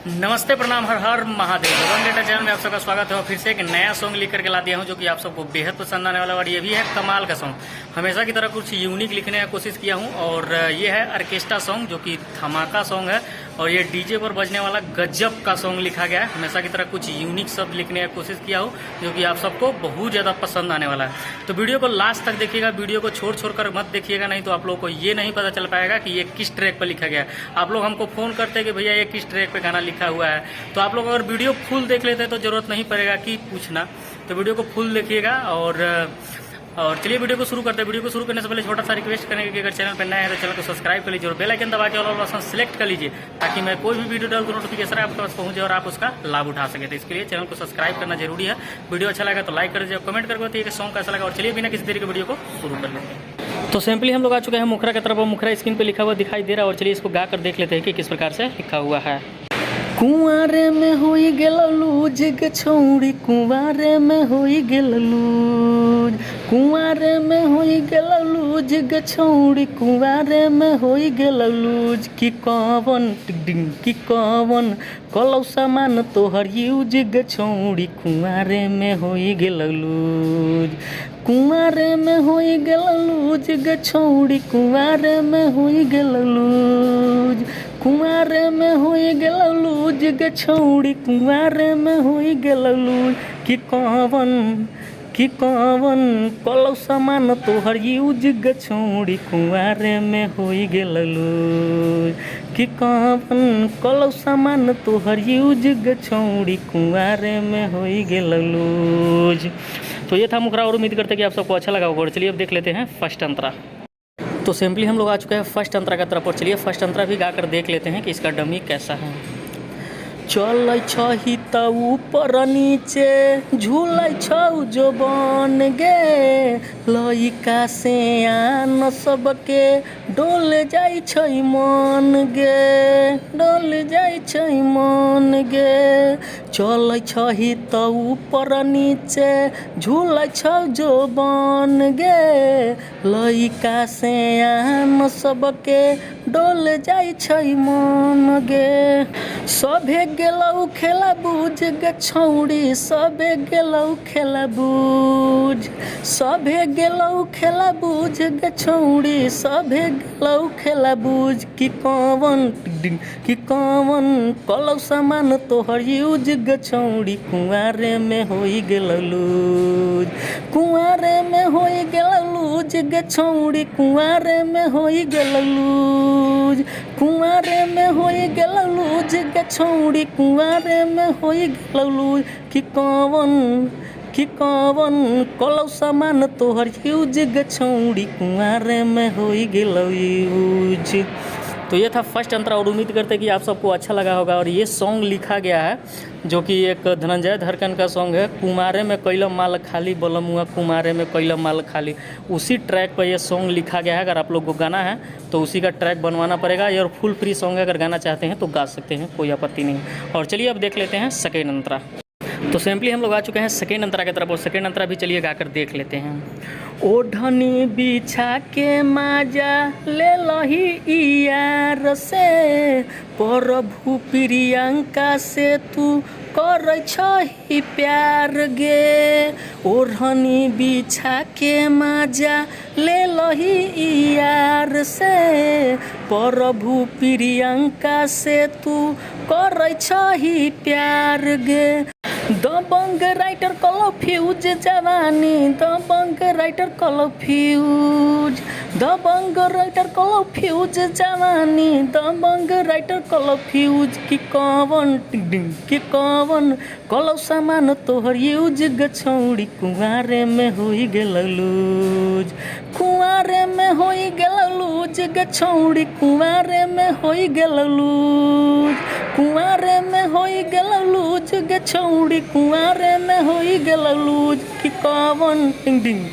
नमस्ते, प्रणाम, हर हर Mahadev. One data channel में आप सबका स्वागत है। फिर से एक नया सॉन्ग लिख करके ला दिया हूँ जो कि आप सबको बेहद पसंद आने वाला। और ये भी है कमाल का सॉन्ग। हमेशा की तरह कुछ यूनिक लिखने की कोशिश किया हूँ और ये है ऑर्केस्ट्रा सॉन्ग जो कि धमाका सॉन्ग है और ये डीजे पर बजने वाला गजब का सॉन्ग लिखा गया है। हमेशा की तरह कुछ यूनिक शब्द लिखने की कोशिश किया हूँ जो कि आप सबको बहुत ज़्यादा पसंद आने वाला है। तो वीडियो को लास्ट तक देखिएगा, वीडियो को छोड़ कर मत देखिएगा, नहीं तो आप लोग को ये नहीं पता चल पाएगा कि ये किस ट्रैक पर लिखा गया है। आप लोग हमको फ़ोन करते हैं कि भैया ये किस ट्रैक पर गाना लिखा हुआ है, तो आप लोग अगर वीडियो फुल देख लेते हैं तो ज़रूरत नहीं पड़ेगा कि पूछना। तो वीडियो को फुल देखिएगा और चलिए वीडियो को शुरू करते हैं। वीडियो को शुरू करने से पहले छोटा सा रिक्वेस्ट करेंगे कि अगर चैनल पर नया है तो चैनल को सब्सक्राइब कर लीजिए और बेल आइकन दबा के ऑल ऑप्शन सेलेक्ट कर लीजिए ताकि मैं कोई भी वीडियो डालूं तो नोटिफिकेशन आपके पास पहुंचे और आप उसका लाभ उठा सके। तो इसके लिए चैनल को सब्सक्राइब करना जरूरी है। वीडियो अच्छा लगा तो लाइक कर दीजिए, कमेंट करके बताइए कि सॉन्ग कैसा लगा। और चलिए बिना किसी देरी के वीडियो को शुरू कर लेते हैं। तो सिंपली हम लोग आ चुके हैं मुखरा की तरफ और मुखरा स्क्रीन पर लिखा हुआ दिखाई दे रहा है और चलिए इसको गा कर देख लेते हैं कि किस प्रकार से लिखा हुआ है। कुंवारे में होई गेल लूज गे छौड़ी, कुंवारे में होई गेल लूज, कुंवारे में होई गेल लूज गे छौड़ी, कुंवारे में होई गेल लूज। की कवन टिडिंग की कवन कलौ सामान तोहर यूज गे छौड़ी, कुंवारे में होई गेल लूज, कुंवारे में होई गेल लूज गे छौड़ी, कुंवारे में होई गेल लूज, कुंवारे में होई गेल लूज गे छौड़ी, कुंवारे में होई गेल लूज। की कवन कलौ सामान तोहर यूज गे छौड़ी, कुंवारे में होई गेल लूज। की कवन कलौ सामान तोहर यूज गे छौड़ी, कुंवारे में होई गेल लूज। तो ये था मुखरा और उम्मीद करते हैं कि आप सबको अच्छा लगा होगा। और चलिए अब देख लेते हैं फर्स्ट अंतरा। तो सिंपली हम लोग आ चुके हैं फर्स्ट अंतरा की तरफ और चलिए फर्स्ट अंतरा भी गाकर देख लेते हैं कि इसका डमी कैसा है। चल छही त ऊपर नीचे झूलै छौ जो बन गे, लइका से आन सबके डोल जाइ छै मन गे, डोल जाइ छै मन गे। चल छही त ऊपर नीचे झूलै छौ जो बन गे, लइका से आन सबके डोल जाइ छै मन गे। सभे गेलौ खेला बूझ गे छौड़ी, सभे गेलौ खेला बूझ, सभे गेलौ खेला बूझ गे छौड़ी, सभे गेलौ खेला बूझ। की कवन कलौ सामान तोहर यूज गे छौड़ी, कुंवारे में होई गेल लूज, कुंवारे में होई गेल लूज गे छौड़ी, कुंवारे में होई गेल लूज, कुंवारे में होई गेल लूज गे छौड़ी, कुंवारे में होई गेल लूज। की कवन कलौ सामान तोहर यूज गे छौड़ी, कुंवारे में होई गेल यूज। तो ये था फर्स्ट अंतरा और उम्मीद करते हैं कि आप सबको अच्छा लगा होगा। और ये सॉन्ग लिखा गया है जो कि एक धनंजय धड़कन का सॉन्ग है, कुमारे में कैलम माल खाली बलमुआ, कुमारे में कैलम माल खाली। उसी ट्रैक पर यह सॉन्ग लिखा गया है। अगर आप लोग को गाना है तो उसी का ट्रैक बनवाना पड़ेगा। ये और फुल फ्री सॉन्ग है, अगर गाना चाहते हैं तो गा सकते हैं, कोई आपत्ति नहीं। और चलिए अब देख लेते हैं सेकेंड अंतरा। तो सिंपली हम लोग आ चुके हैं सेकेंड अंतरा की तरफ और सेकेंड अंतरा भी चलिए गाकर देख लेते हैं। ओढ़नी बिछा के माजा ले लही यार से, प्रभु प्रियंका से तू कर छही प्यार गे। ओढ़नी बिछा के माजा ले लही यार से, प्रभु प्रियंका से तू कर छही प्यार गे। दबंग राइटर कलो फ्यूज जवानी, दबंग राइटर कलो फ्यूज, दबंग राइटर कलो फ्यूज जवानी, दबंग राइटर कलो फ्यूज। की कवन की कवन कलो सामान तोहर यूज गे छौड़ी, कुंवारे में होई गेल लूज, कुंवारे में होई गेल लूज गे छौड़ी, कुंवारे में होई गेल लूज, कुंवारे में होई गेल लूज गे छौड़ी, कुंवारे में होई गेल लूज। की कवन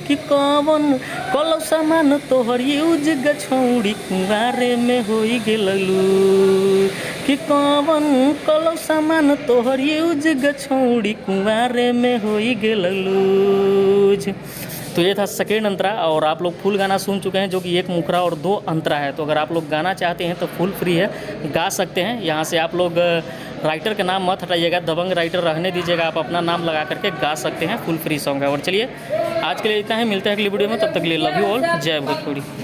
की कवन कलौ सामान तोहर यूज गे छौड़ी, कुंवारे में होई गेल लूज। की कवन कलौ सामान तोहर यूज गे छौड़ी, कुंवारे में होई गेल लूज। तो ये था सेकेंड अंतरा, और आप लोग फुल गाना सुन चुके हैं जो कि 1 मुखरा और 2 अंतरा है। तो अगर आप लोग गाना चाहते हैं तो फुल फ्री है, गा सकते हैं। यहाँ से आप लोग राइटर का नाम मत हटाइएगा, दबंग राइटर रहने दीजिएगा, आप अपना नाम लगा करके गा सकते हैं, फुल फ्री सॉन्ग है। और चलिए आज के लिए इतना ही, मिलते हैं अगली वीडियो में, तब तक के लिए लव यू ऑल, जय भोजपुरी।